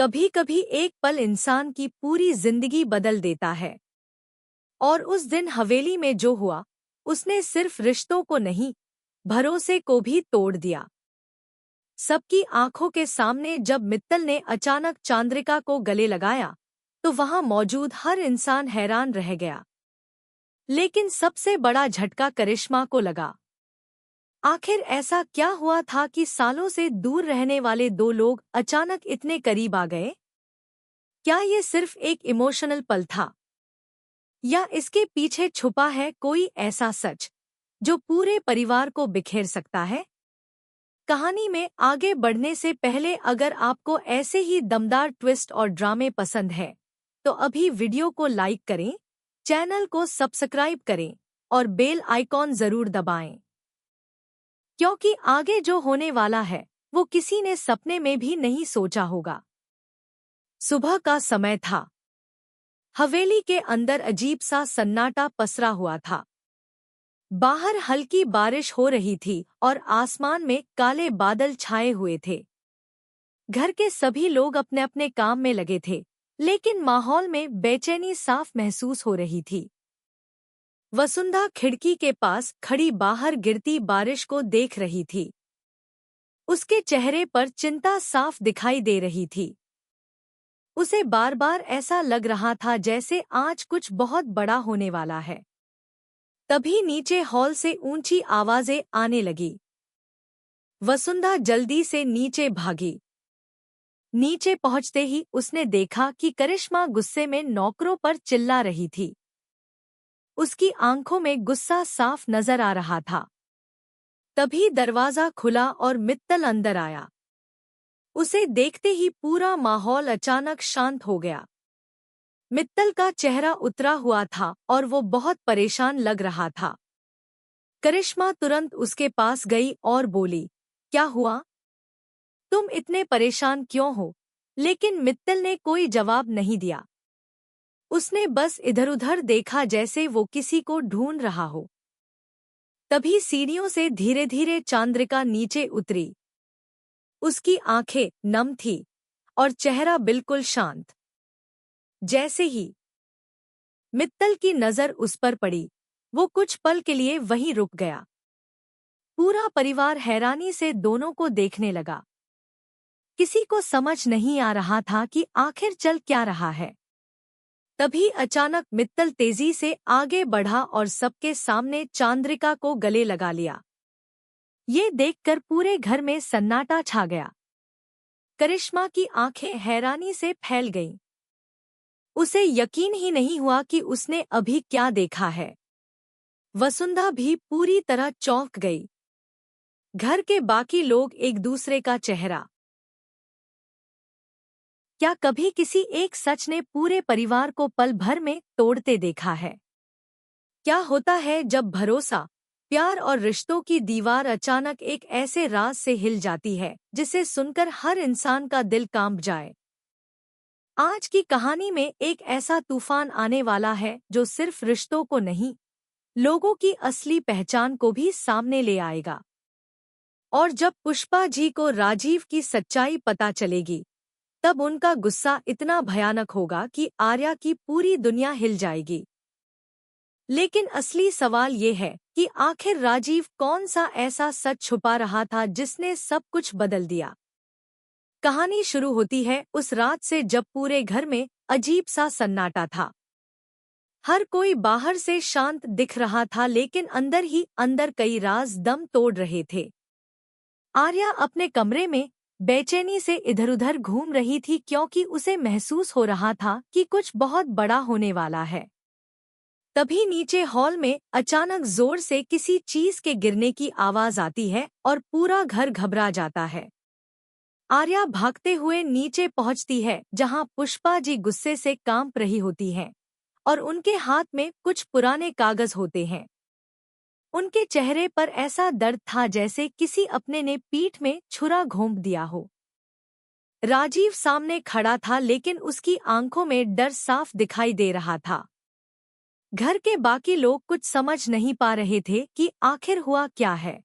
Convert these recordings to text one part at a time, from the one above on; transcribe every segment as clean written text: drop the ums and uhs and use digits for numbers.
कभी कभी एक पल इंसान की पूरी जिंदगी बदल देता है। और उस दिन हवेली में जो हुआ, उसने सिर्फ रिश्तों को नहीं, भरोसे को भी तोड़ दिया। सबकी आंखों के सामने जब मित्तल ने अचानक चांद्रिका को गले लगाया, तो वहां मौजूद हर इंसान हैरान रह गया। लेकिन सबसे बड़ा झटका करिश्मा को लगा। आखिर ऐसा क्या हुआ था कि सालों से दूर रहने वाले दो लोग अचानक इतने करीब आ गए? क्या ये सिर्फ एक इमोशनल पल था, या इसके पीछे छुपा है कोई ऐसा सच जो पूरे परिवार को बिखेर सकता है? कहानी में आगे बढ़ने से पहले अगर आपको ऐसे ही दमदार ट्विस्ट और ड्रामे पसंद है, तो अभी वीडियो को लाइक करें, चैनल को सब्सक्राइब करें और बेल आइकॉन जरूर दबाएं, क्योंकि आगे जो होने वाला है वो किसी ने सपने में भी नहीं सोचा होगा। सुबह का समय था। हवेली के अंदर अजीब सा सन्नाटा पसरा हुआ था। बाहर हल्की बारिश हो रही थी और आसमान में काले बादल छाए हुए थे। घर के सभी लोग अपने अपने काम में लगे थे, लेकिन माहौल में बेचैनी साफ महसूस हो रही थी। वसुंधा खिड़की के पास खड़ी बाहर गिरती बारिश को देख रही थी। उसके चेहरे पर चिंता साफ दिखाई दे रही थी। उसे बार बार ऐसा लग रहा था जैसे आज कुछ बहुत बड़ा होने वाला है। तभी नीचे हॉल से ऊंची आवाजें आने लगी। वसुंधा जल्दी से नीचे भागी। नीचे पहुंचते ही उसने देखा कि करिश्मा गुस्से में नौकरों पर चिल्ला रही थी। उसकी आंखों में गुस्सा साफ नजर आ रहा था। तभी दरवाजा खुला और मित्तल अंदर आया। उसे देखते ही पूरा माहौल अचानक शांत हो गया। मित्तल का चेहरा उतरा हुआ था और वो बहुत परेशान लग रहा था। करिश्मा तुरंत उसके पास गई और बोली, क्या हुआ? तुम इतने परेशान क्यों हो? लेकिन मित्तल ने कोई जवाब नहीं दिया। उसने बस इधर-उधर देखा जैसे वो किसी को ढूंढ रहा हो। तभी सीढ़ियों से धीरे-धीरे चांद्रिका नीचे उतरी। उसकी आंखें नम थी और चेहरा बिल्कुल शांत। जैसे ही मित्तल की नजर उस पर पड़ी, वो कुछ पल के लिए वहीं रुक गया। पूरा परिवार हैरानी से दोनों को देखने लगा। किसी को समझ नहीं आ रहा था कि आखिर चल क्या रहा है। तभी अचानक मित्तल तेजी से आगे बढ़ा और सबके सामने चांद्रिका को गले लगा लिया। ये देखकर पूरे घर में सन्नाटा छा गया। करिश्मा की आंखें हैरानी से फैल गईं। उसे यकीन ही नहीं हुआ कि उसने अभी क्या देखा है। वसुंधा भी पूरी तरह चौंक गई। घर के बाकी लोग एक दूसरे का चेहरा। क्या कभी किसी एक सच ने पूरे परिवार को पल भर में तोड़ते देखा है? क्या होता है जब भरोसा, प्यार और रिश्तों की दीवार अचानक एक ऐसे राज से हिल जाती है जिसे सुनकर हर इंसान का दिल कांप जाए? आज की कहानी में एक ऐसा तूफान आने वाला है जो सिर्फ रिश्तों को नहीं, लोगों की असली पहचान को भी सामने ले आएगा। और जब पुष्पा जी को राजीव की सच्चाई पता चलेगी, तब उनका गुस्सा इतना भयानक होगा कि आर्या की पूरी दुनिया हिल जाएगी। लेकिन असली सवाल ये है कि आखिर राजीव कौन सा ऐसा सच छुपा रहा था जिसने सब कुछ बदल दिया। कहानी शुरू होती है उस रात से जब पूरे घर में अजीब सा सन्नाटा था। हर कोई बाहर से शांत दिख रहा था, लेकिन अंदर ही अंदर कई राज दम तोड़ रहे थे। आर्या अपने कमरे में बेचैनी से इधर-उधर घूम रही थी, क्योंकि उसे महसूस हो रहा था कि कुछ बहुत बड़ा होने वाला है। तभी नीचे हॉल में अचानक जोर से किसी चीज के गिरने की आवाज आती है और पूरा घर घबरा जाता है। आर्या भागते हुए नीचे पहुंचती है, जहां पुष्पा जी गुस्से से कांप रही होती हैं और उनके हाथ में कुछ पुराने कागज होते हैं। उनके चेहरे पर ऐसा दर्द था जैसे किसी अपने ने पीठ में छुरा घोंप दिया हो। राजीव सामने खड़ा था, लेकिन उसकी आंखों में डर साफ दिखाई दे रहा था। घर के बाकी लोग कुछ समझ नहीं पा रहे थे कि आखिर हुआ क्या है।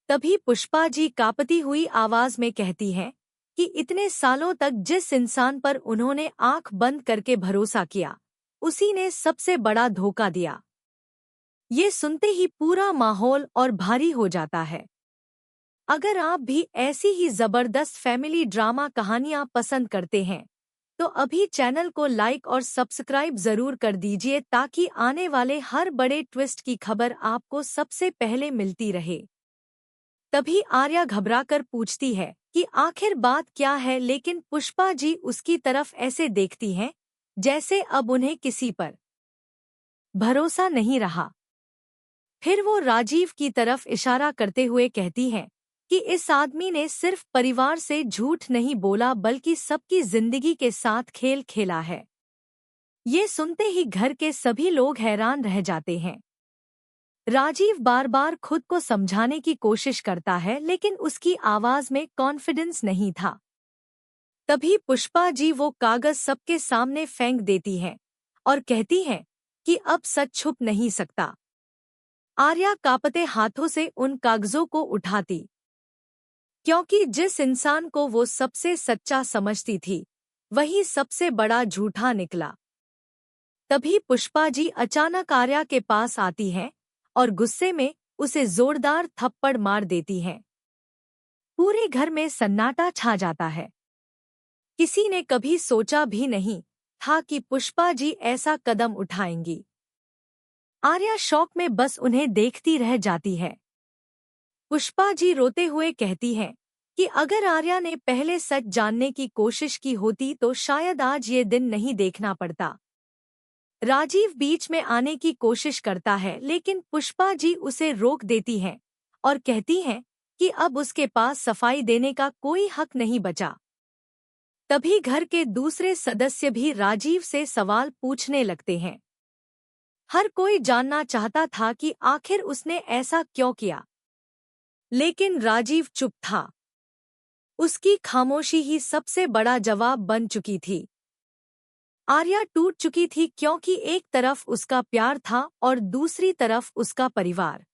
तभी पुष्पा जी कांपती हुई आवाज में कहती हैं, कि इतने सालों तक जिस इंसान पर उन्होंने आंख बंद करके भरोसा किया, उसी ने सबसे बड़ा धोखा दिया। ये सुनते ही पूरा माहौल और भारी हो जाता है। अगर आप भी ऐसी ही जबरदस्त फैमिली ड्रामा कहानियां पसंद करते हैं तो अभी चैनल को लाइक और सब्सक्राइब जरूर कर दीजिए ताकि आने वाले हर बड़े ट्विस्ट की खबर आपको सबसे पहले मिलती रहे। तभी आर्या घबराकर पूछती है कि आखिर बात क्या है, लेकिन पुष्पा जी उसकी तरफ ऐसे देखती हैं जैसे अब उन्हें किसी पर भरोसा नहीं रहा। फिर वो राजीव की तरफ इशारा करते हुए कहती हैं कि इस आदमी ने सिर्फ परिवार से झूठ नहीं बोला बल्कि सबकी जिंदगी के साथ खेल खेला है। ये सुनते ही घर के सभी लोग हैरान रह जाते हैं। राजीव बार बार खुद को समझाने की कोशिश करता है लेकिन उसकी आवाज में कॉन्फिडेंस नहीं था। तभी पुष्पा जी वो कागज सबके सामने फेंक देती हैं और कहती हैं कि अब सच छुप नहीं सकता। आर्या कांपते हाथों से उन कागजों को उठाती, क्योंकि जिस इंसान को वो सबसे सच्चा समझती थी वही सबसे बड़ा झूठा निकला। तभी पुष्पा जी अचानक आर्या के पास आती हैं और गुस्से में उसे जोरदार थप्पड़ मार देती हैं। पूरे घर में सन्नाटा छा जाता है। किसी ने कभी सोचा भी नहीं था कि पुष्पा जी ऐसा कदम उठाएंगी। आर्या शौक में बस उन्हें देखती रह जाती है। पुष्पा जी रोते हुए कहती हैं कि अगर आर्या ने पहले सच जानने की कोशिश की होती तो शायद आज ये दिन नहीं देखना पड़ता। राजीव बीच में आने की कोशिश करता है लेकिन पुष्पा जी उसे रोक देती हैं और कहती हैं कि अब उसके पास सफाई देने का कोई हक नहीं बचा। तभी घर के दूसरे सदस्य भी राजीव से सवाल पूछने लगते हैं। हर कोई जानना चाहता था कि आखिर उसने ऐसा क्यों किया, लेकिन राजीव चुप था। उसकी खामोशी ही सबसे बड़ा जवाब बन चुकी थी। आर्या टूट चुकी थी क्योंकि एक तरफ उसका प्यार था और दूसरी तरफ उसका परिवार।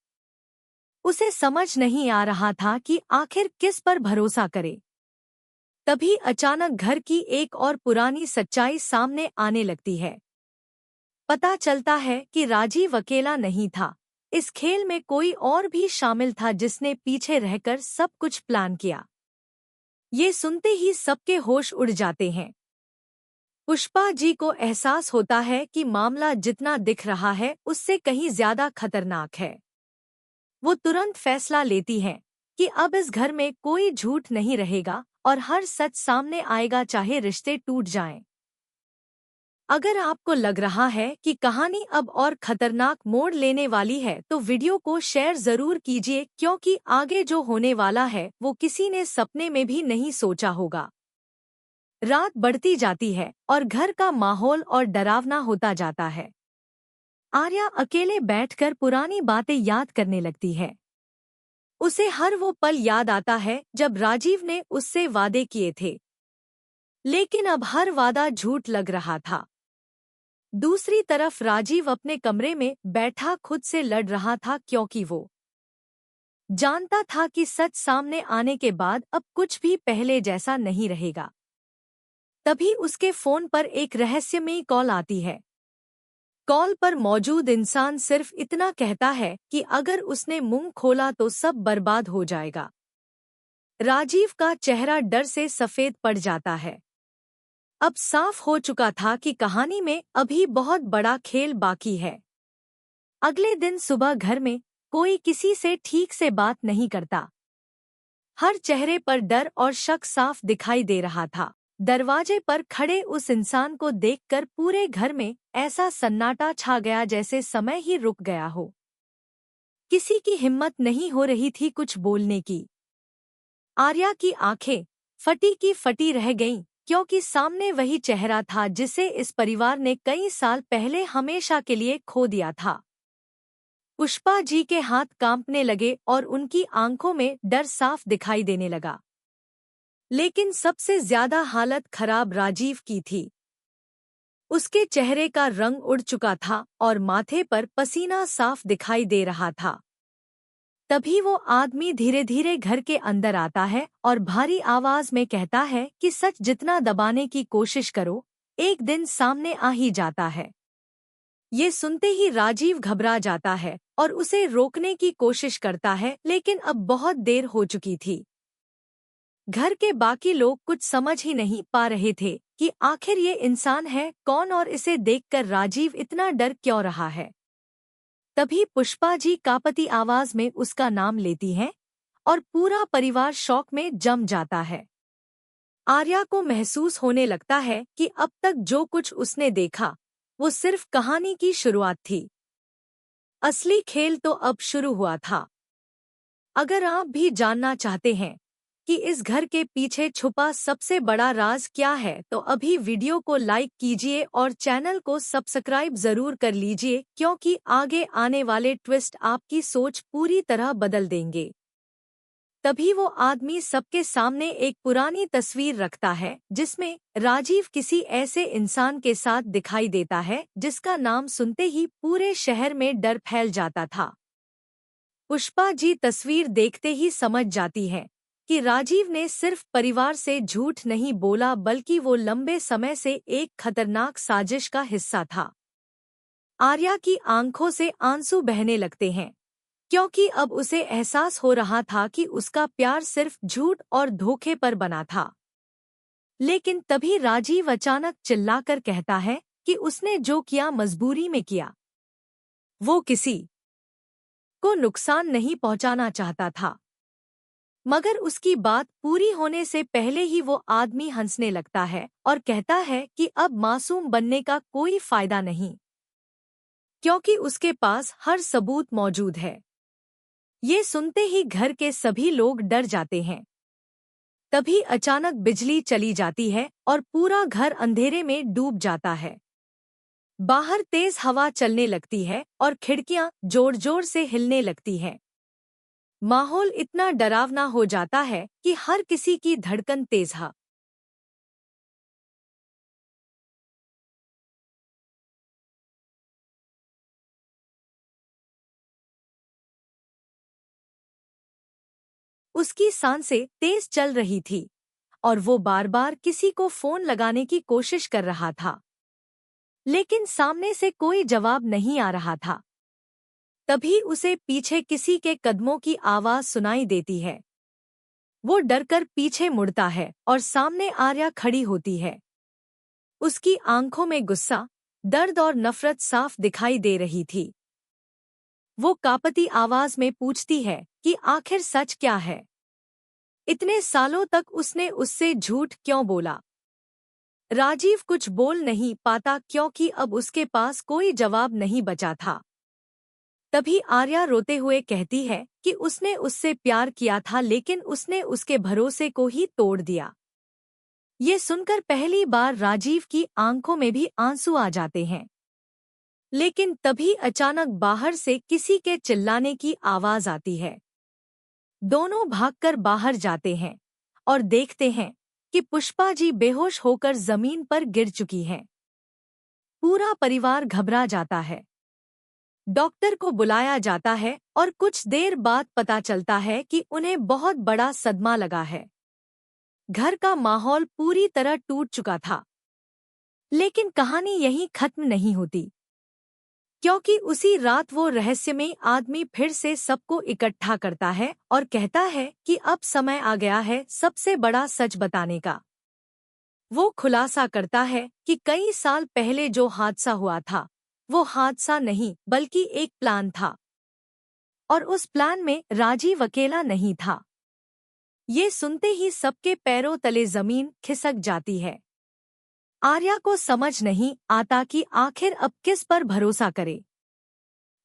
उसे समझ नहीं आ रहा था कि आखिर किस पर भरोसा करे। तभी अचानक घर की एक और पुरानी सच्चाई सामने आने लगती है। पता चलता है कि राजीव अकेला नहीं था। इस खेल में कोई और भी शामिल था जिसने पीछे रहकर सब कुछ प्लान किया। ये सुनते ही सबके होश उड़ जाते हैं। पुष्पा जी को एहसास होता है कि मामला जितना दिख रहा है उससे कहीं ज्यादा खतरनाक है। वो तुरंत फैसला लेती हैं कि अब इस घर में कोई झूठ नहीं रहेगा और हर सच सामने आएगा, चाहे रिश्ते टूट जाएं। अगर आपको लग रहा है कि कहानी अब और खतरनाक मोड़ लेने वाली है तो वीडियो को शेयर जरूर कीजिए, क्योंकि आगे जो होने वाला है वो किसी ने सपने में भी नहीं सोचा होगा। रात बढ़ती जाती है और घर का माहौल और डरावना होता जाता है। आर्या अकेले बैठकर पुरानी बातें याद करने लगती है। उसे हर वो पल याद आता है जब राजीव ने उससे वादे किए थे, लेकिन अब हर वादा झूठ लग रहा था। दूसरी तरफ राजीव अपने कमरे में बैठा खुद से लड़ रहा था, क्योंकि वो जानता था कि सच सामने आने के बाद अब कुछ भी पहले जैसा नहीं रहेगा। तभी उसके फोन पर एक रहस्यमयी कॉल आती है। कॉल पर मौजूद इंसान सिर्फ इतना कहता है कि अगर उसने मुंह खोला तो सब बर्बाद हो जाएगा। राजीव का चेहरा डर से सफेद पड़ जाता है। अब साफ हो चुका था कि कहानी में अभी बहुत बड़ा खेल बाकी है। अगले दिन सुबह घर में कोई किसी से ठीक से बात नहीं करता। हर चेहरे पर डर और शक साफ दिखाई दे रहा था। दरवाजे पर खड़े उस इंसान को देखकर पूरे घर में ऐसा सन्नाटा छा गया जैसे समय ही रुक गया हो। किसी की हिम्मत नहीं हो रही थी कुछ बोलने की। आर्या की आंखें फटी की फटी रह गईं, क्योंकि सामने वही चेहरा था जिसे इस परिवार ने कई साल पहले हमेशा के लिए खो दिया था। पुष्पा जी के हाथ कांपने लगे और उनकी आंखों में डर साफ दिखाई देने लगा। लेकिन सबसे ज्यादा हालत खराब राजीव की थी। उसके चेहरे का रंग उड़ चुका था और माथे पर पसीना साफ दिखाई दे रहा था। तभी वो आदमी धीरे धीरे घर के अंदर आता है और भारी आवाज में कहता है कि सच जितना दबाने की कोशिश करो, एक दिन सामने आ ही जाता है। ये सुनते ही राजीव घबरा जाता है और उसे रोकने की कोशिश करता है, लेकिन अब बहुत देर हो चुकी थी। घर के बाकी लोग कुछ समझ ही नहीं पा रहे थे कि आखिर ये इंसान है कौन और इसे देखकर राजीव इतना डर क्यों रहा है। तभी पुष्पा जी कांपती आवाज में उसका नाम लेती हैं और पूरा परिवार शौक में जम जाता है। आर्या को महसूस होने लगता है कि अब तक जो कुछ उसने देखा वो सिर्फ कहानी की शुरुआत थी। असली खेल तो अब शुरू हुआ था। अगर आप भी जानना चाहते हैं कि इस घर के पीछे छुपा सबसे बड़ा राज क्या है, तो अभी वीडियो को लाइक कीजिए और चैनल को सब्सक्राइब जरूर कर लीजिए, क्योंकि आगे आने वाले ट्विस्ट आपकी सोच पूरी तरह बदल देंगे। तभी वो आदमी सबके सामने एक पुरानी तस्वीर रखता है जिसमें राजीव किसी ऐसे इंसान के साथ दिखाई देता है जिसका नाम सुनते ही पूरे शहर में डर फैल जाता था। पुष्पा जी तस्वीर देखते ही समझ जाती है कि राजीव ने सिर्फ परिवार से झूठ नहीं बोला, बल्कि वो लंबे समय से एक खतरनाक साजिश का हिस्सा था। आर्या की आंखों से आंसू बहने लगते हैं, क्योंकि अब उसे एहसास हो रहा था कि उसका प्यार सिर्फ झूठ और धोखे पर बना था। लेकिन तभी राजीव अचानक चिल्लाकर कहता है कि उसने जो किया मजबूरी में किया। वो किसी को नुकसान नहीं पहुंचाना चाहता था। मगर उसकी बात पूरी होने से पहले ही वो आदमी हंसने लगता है और कहता है कि अब मासूम बनने का कोई फायदा नहीं, क्योंकि उसके पास हर सबूत मौजूद है। ये सुनते ही घर के सभी लोग डर जाते हैं। तभी अचानक बिजली चली जाती है और पूरा घर अंधेरे में डूब जाता है। बाहर तेज हवा चलने लगती है और खिड़कियां जोर जोर से हिलने लगती हैं। माहौल इतना डरावना हो जाता है कि हर किसी की धड़कन तेज है। उसकी सांसें तेज चल रही थी और वो बार बार किसी को फोन लगाने की कोशिश कर रहा था, लेकिन सामने से कोई जवाब नहीं आ रहा था। तभी उसे पीछे किसी के कदमों की आवाज सुनाई देती है। वो डरकर पीछे मुड़ता है और सामने आर्या खड़ी होती है। उसकी आंखों में गुस्सा, दर्द और नफरत साफ दिखाई दे रही थी। वो कांपती आवाज में पूछती है कि आखिर सच क्या है। इतने सालों तक उसने उससे झूठ क्यों बोला। राजीव कुछ बोल नहीं पाता, क्योंकि अब उसके पास कोई जवाब नहीं बचा था। तभी आर्या रोते हुए कहती है कि उसने उससे प्यार किया था, लेकिन उसने उसके भरोसे को ही तोड़ दिया। ये सुनकर पहली बार राजीव की आंखों में भी आंसू आ जाते हैं। लेकिन तभी अचानक बाहर से किसी के चिल्लाने की आवाज आती है। दोनों भागकर बाहर जाते हैं और देखते हैं कि पुष्पा जी बेहोश होकर जमीन पर गिर चुकी हैं। पूरा परिवार घबरा जाता है। डॉक्टर को बुलाया जाता है और कुछ देर बाद पता चलता है कि उन्हें बहुत बड़ा सदमा लगा है। घर का माहौल पूरी तरह टूट चुका था। लेकिन कहानी यहीं खत्म नहीं होती, क्योंकि उसी रात वो रहस्यमय आदमी फिर से सबको इकट्ठा करता है और कहता है कि अब समय आ गया है सबसे बड़ा सच बताने का। वो खुलासा करता है कि कई साल पहले जो हादसा हुआ था वो हादसा नहीं बल्कि एक प्लान था, और उस प्लान में राजीव अकेला नहीं था। ये सुनते ही सबके पैरों तले जमीन खिसक जाती है। आर्या को समझ नहीं आता कि आखिर अब किस पर भरोसा करे।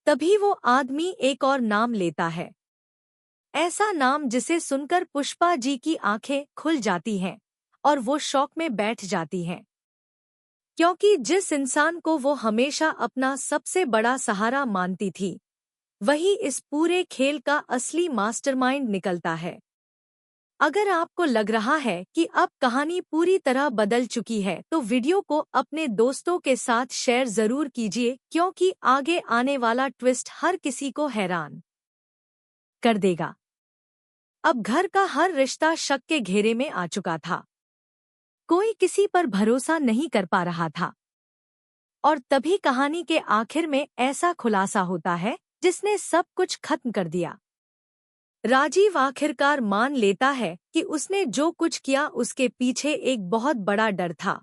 तभी वो आदमी एक और नाम लेता है, ऐसा नाम जिसे सुनकर पुष्पा जी की आंखें खुल जाती हैं और वो शौक में बैठ जाती हैं, क्योंकि जिस इंसान को वो हमेशा अपना सबसे बड़ा सहारा मानती थी, वही इस पूरे खेल का असली मास्टरमाइंड निकलता है। अगर आपको लग रहा है कि अब कहानी पूरी तरह बदल चुकी है, तो वीडियो को अपने दोस्तों के साथ शेयर जरूर कीजिए, क्योंकि आगे आने वाला ट्विस्ट हर किसी को हैरान कर देगा। अब घर का हर रिश्ता शक के घेरे में आ चुका था। कोई किसी पर भरोसा नहीं कर पा रहा था। और तभी कहानी के आखिर में ऐसा खुलासा होता है जिसने सब कुछ खत्म कर दिया। राजीव आखिरकार मान लेता है कि उसने जो कुछ किया उसके पीछे एक बहुत बड़ा डर था।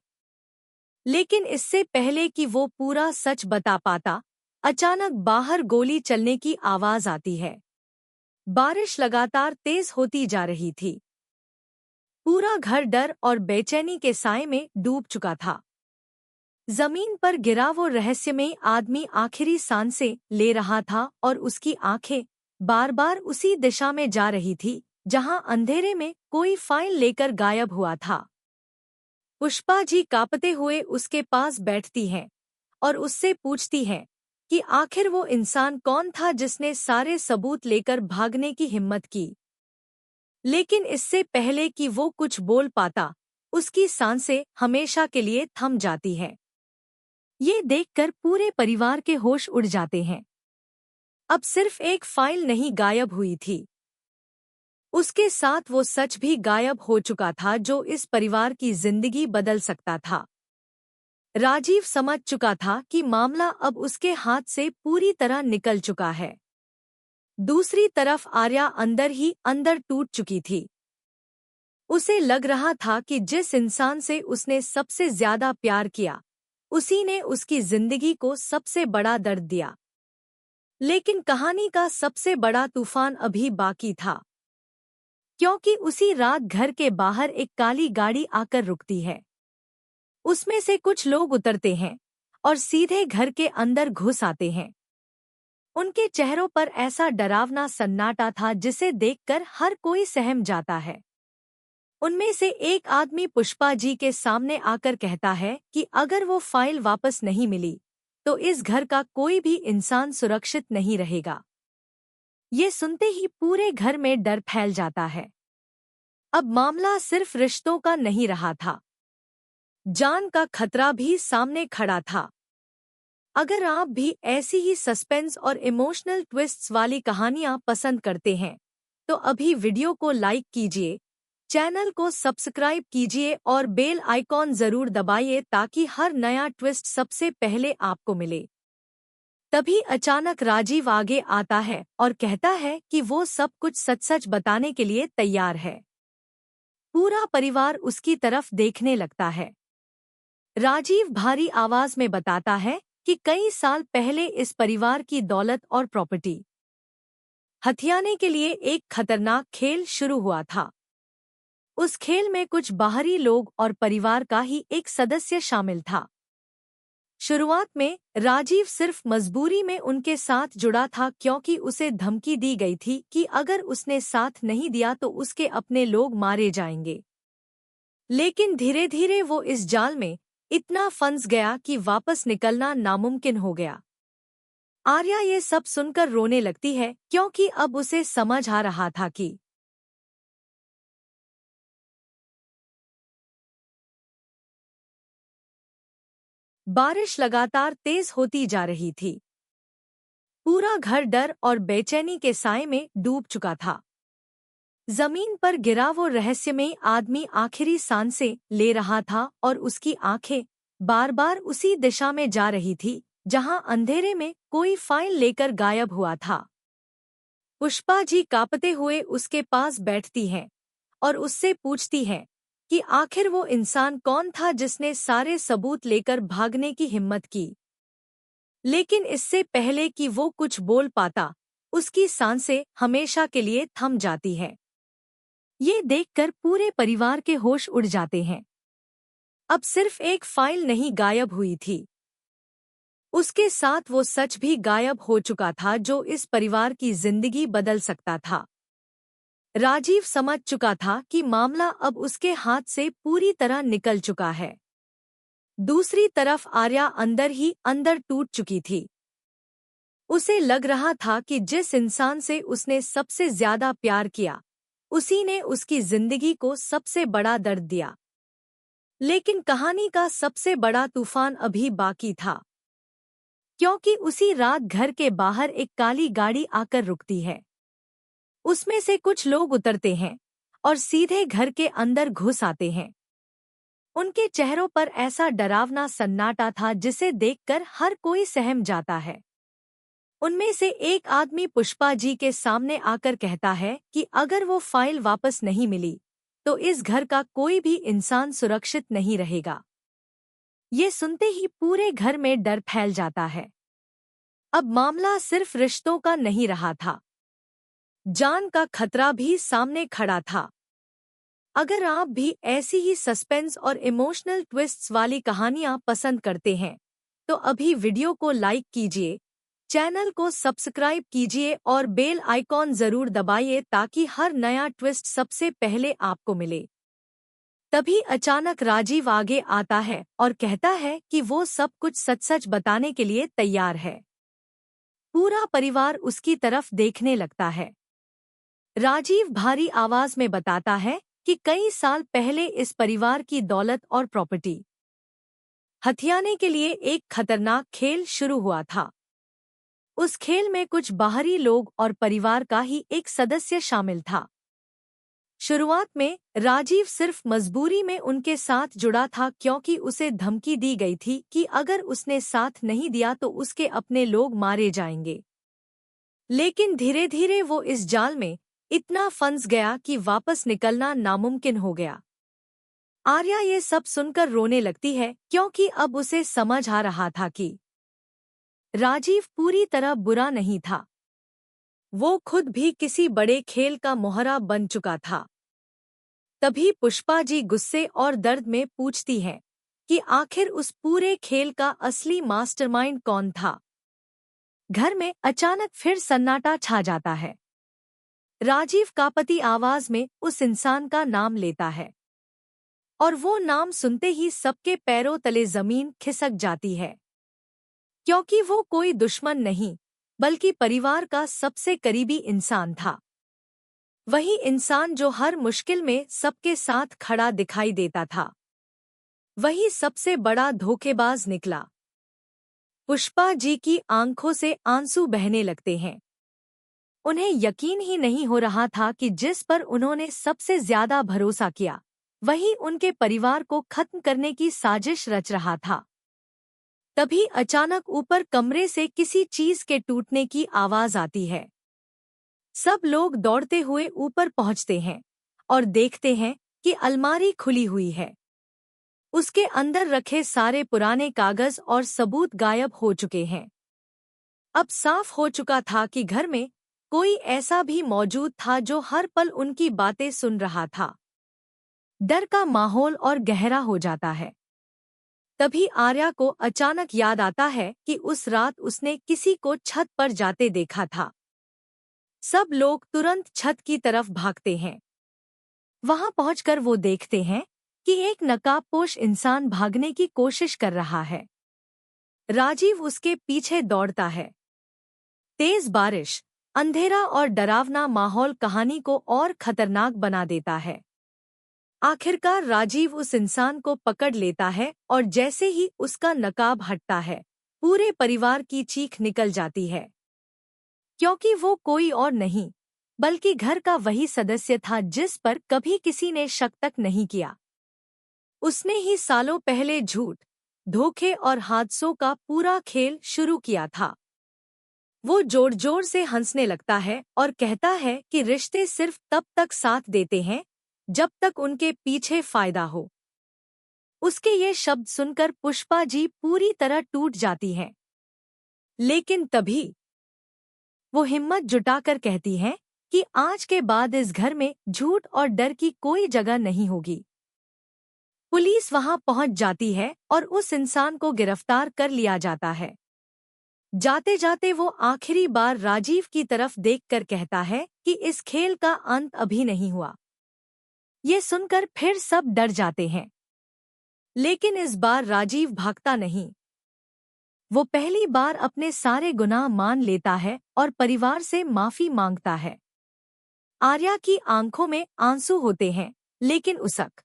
लेकिन इससे पहले कि वो पूरा सच बता पाता, अचानक बाहर गोली चलने की आवाज आती है। बारिश लगातार तेज होती जा रही थी। पूरा घर डर और बेचैनी के साए में डूब चुका था। जमीन पर गिरा वो रहस्यमयी आदमी आखिरी सांसें ले रहा था और उसकी आंखें बार बार उसी दिशा में जा रही थी जहां अंधेरे में कोई फाइल लेकर गायब हुआ था। पुष्पा जी कांपते हुए उसके पास बैठती हैं और उससे पूछती हैं कि आखिर वो इंसान कौन था जिसने सारे सबूत लेकर भागने की हिम्मत की। लेकिन इससे पहले कि वो कुछ बोल पाता, उसकी सांसें हमेशा के लिए थम जाती हैं। ये देखकर पूरे परिवार के होश उड़ जाते हैं। अब सिर्फ एक फाइल नहीं गायब हुई थी, उसके साथ वो सच भी गायब हो चुका था जो इस परिवार की जिंदगी बदल सकता था। राजीव समझ चुका था कि मामला अब उसके हाथ से पूरी तरह निकल चुका है। दूसरी तरफ आर्या अंदर ही अंदर टूट चुकी थी। उसे लग रहा था कि जिस इंसान से उसने सबसे ज्यादा प्यार किया, उसी ने उसकी जिंदगी को सबसे बड़ा दर्द दिया। लेकिन कहानी का सबसे बड़ा तूफान अभी बाकी था, क्योंकि उसी रात घर के बाहर एक काली गाड़ी आकर रुकती है। उसमें से कुछ लोग उतरते हैं और सीधे घर के अंदर घुस आते हैं। उनके चेहरों पर ऐसा डरावना सन्नाटा था जिसे देखकर हर कोई सहम जाता है। उनमें से एक आदमी पुष्पा जी के सामने आकर कहता है कि अगर वो फाइल वापस नहीं मिली, तो इस घर का कोई भी इंसान सुरक्षित नहीं रहेगा। ये सुनते ही पूरे घर में डर फैल जाता है। अब मामला सिर्फ रिश्तों का नहीं रहा था, जान का खतरा भी सामने खड़ा था। अगर आप भी ऐसी ही सस्पेंस और इमोशनल ट्विस्ट्स वाली कहानियां पसंद करते हैं, तो अभी वीडियो को लाइक कीजिए, चैनल को सब्सक्राइब कीजिए और बेल आइकॉन जरूर दबाइए ताकि हर नया ट्विस्ट सबसे पहले आपको मिले। तभी अचानक राजीव आगे आता है और कहता है कि वो सब कुछ सच सच बताने के लिए तैयार है। पूरा परिवार उसकी तरफ देखने लगता है। राजीव भारी आवाज में बताता है कि कई साल पहले इस परिवार की दौलत और प्रॉपर्टी हथियाने के लिए एक खतरनाक खेल शुरू हुआ था। उस खेल में कुछ बाहरी लोग और परिवार का ही एक सदस्य शामिल था। शुरुआत में राजीव सिर्फ मजबूरी में उनके साथ जुड़ा था, क्योंकि उसे धमकी दी गई थी कि अगर उसने साथ नहीं दिया तो उसके अपने लोग मारे जाएंगे। लेकिन धीरे धीरे वो इस जाल में इतना फंस गया कि वापस निकलना नामुमकिन हो गया। आर्या ये सब सुनकर रोने लगती है, क्योंकि अब उसे समझ आ रहा था कि बारिश लगातार तेज होती जा रही थी। पूरा घर डर और बेचैनी के साए में डूब चुका था। जमीन पर गिरा वो रहस्यमयी आदमी आखिरी सांसें ले रहा था और उसकी आंखें बार बार उसी दिशा में जा रही थी जहां अंधेरे में कोई फाइल लेकर गायब हुआ था। पुष्पा जी कांपते हुए उसके पास बैठती हैं और उससे पूछती हैं कि आखिर वो इंसान कौन था जिसने सारे सबूत लेकर भागने की हिम्मत की। लेकिन इससे पहले कि वो कुछ बोल पाता, उसकी सांसें हमेशा के लिए थम जाती हैं। ये देखकर पूरे परिवार के होश उड़ जाते हैं। अब सिर्फ एक फाइल नहीं गायब हुई थी, उसके साथ वो सच भी गायब हो चुका था जो इस परिवार की जिंदगी बदल सकता था। राजीव समझ चुका था कि मामला अब उसके हाथ से पूरी तरह निकल चुका है। दूसरी तरफ आर्या अंदर ही अंदर टूट चुकी थी। उसे लग रहा था कि जिस इंसान से उसने सबसे ज्यादा प्यार किया, उसी ने उसकी जिंदगी को सबसे बड़ा दर्द दिया। लेकिन कहानी का सबसे बड़ा तूफान अभी बाकी था, क्योंकि उसी रात घर के बाहर एक काली गाड़ी आकर रुकती है। उसमें से कुछ लोग उतरते हैं और सीधे घर के अंदर घुस आते हैं। उनके चेहरों पर ऐसा डरावना सन्नाटा था जिसे देखकर हर कोई सहम जाता है। उनमें से एक आदमी पुष्पा जी के सामने आकर कहता है कि अगर वो फाइल वापस नहीं मिली तो इस घर का कोई भी इंसान सुरक्षित नहीं रहेगा। ये सुनते ही पूरे घर में डर फैल जाता है। अब मामला सिर्फ रिश्तों का नहीं रहा था, जान का खतरा भी सामने खड़ा था। अगर आप भी ऐसी ही सस्पेंस और इमोशनल ट्विस्ट्स वाली कहानियां पसंद करते हैं तो अभी वीडियो को लाइक कीजिए, चैनल को सब्सक्राइब कीजिए और बेल आइकॉन जरूर दबाइए ताकि हर नया ट्विस्ट सबसे पहले आपको मिले। तभी अचानक राजीव आगे आता है और कहता है कि वो सब कुछ सच सच बताने के लिए तैयार है। पूरा परिवार उसकी तरफ देखने लगता है। राजीव भारी आवाज में बताता है कि कई साल पहले इस परिवार की दौलत और प्रॉपर्टी हथियाने के लिए एक खतरनाक खेल शुरू हुआ था। उस खेल में कुछ बाहरी लोग और परिवार का ही एक सदस्य शामिल था। शुरुआत में राजीव सिर्फ मजबूरी में उनके साथ जुड़ा था क्योंकि उसे धमकी दी गई थी कि अगर उसने साथ नहीं दिया तो उसके अपने लोग मारे जाएंगे। लेकिन धीरे धीरे वो इस जाल में इतना फंस गया कि वापस निकलना नामुमकिन हो गया। आर्या ये सब सुनकर रोने लगती है क्योंकि अब उसे समझ आ रहा था कि राजीव पूरी तरह बुरा नहीं था, वो खुद भी किसी बड़े खेल का मोहरा बन चुका था। तभी पुष्पा जी गुस्से और दर्द में पूछती है कि आखिर उस पूरे खेल का असली मास्टरमाइंड कौन था। घर में अचानक फिर सन्नाटा छा जाता है। राजीव कांपती आवाज में उस इंसान का नाम लेता है और वो नाम सुनते ही सबके पैरों तले जमीन खिसक जाती है, क्योंकि वो कोई दुश्मन नहीं बल्कि परिवार का सबसे करीबी इंसान था। वही इंसान जो हर मुश्किल में सबके साथ खड़ा दिखाई देता था, वही सबसे बड़ा धोखेबाज निकला। पुष्पा जी की आंखों से आंसू बहने लगते हैं। उन्हें यकीन ही नहीं हो रहा था कि जिस पर उन्होंने सबसे ज्यादा भरोसा किया वही उनके परिवार को खत्म करने की साजिश रच रहा था। तभी अचानक ऊपर कमरे से किसी चीज के टूटने की आवाज आती है। सब लोग दौड़ते हुए ऊपर पहुंचते हैं और देखते हैं कि अलमारी खुली हुई है। उसके अंदर रखे सारे पुराने कागज और सबूत गायब हो चुके हैं। अब साफ हो चुका था कि घर में कोई ऐसा भी मौजूद था जो हर पल उनकी बातें सुन रहा था। डर का माहौल और गहरा हो जाता है। तभी आर्या को अचानक याद आता है कि उस रात उसने किसी को छत पर जाते देखा था। सब लोग तुरंत छत की तरफ भागते हैं। वहां पहुंचकर वो देखते हैं कि एक नकाबपोश इंसान भागने की कोशिश कर रहा है। राजीव उसके पीछे दौड़ता है। तेज बारिश, अंधेरा और डरावना माहौल कहानी को और खतरनाक बना देता है। आखिरकार राजीव उस इंसान को पकड़ लेता है और जैसे ही उसका नकाब हटता है पूरे परिवार की चीख निकल जाती है, क्योंकि वो कोई और नहीं बल्कि घर का वही सदस्य था जिस पर कभी किसी ने शक तक नहीं किया। उसने ही सालों पहले झूठ, धोखे और हादसों का पूरा खेल शुरू किया था। वो जोर जोर से हंसने लगता है और कहता है कि रिश्ते सिर्फ तब तक साथ देते हैं जब तक उनके पीछे फायदा हो। उसके ये शब्द सुनकर पुष्पा जी पूरी तरह टूट जाती हैं। लेकिन तभी वो हिम्मत जुटाकर कहती हैं कि आज के बाद इस घर में झूठ और डर की कोई जगह नहीं होगी। पुलिस वहां पहुंच जाती है और उस इंसान को गिरफ्तार कर लिया जाता है। जाते जाते वो आखिरी बार राजीव की तरफ देखकर कहता है कि इस खेल का अंत अभी नहीं हुआ। ये सुनकर फिर सब डर जाते हैं, लेकिन इस बार राजीव भागता नहीं। वो पहली बार अपने सारे गुनाह मान लेता है और परिवार से माफी मांगता है। आर्या की आंखों में आंसू होते हैं, लेकिन उसक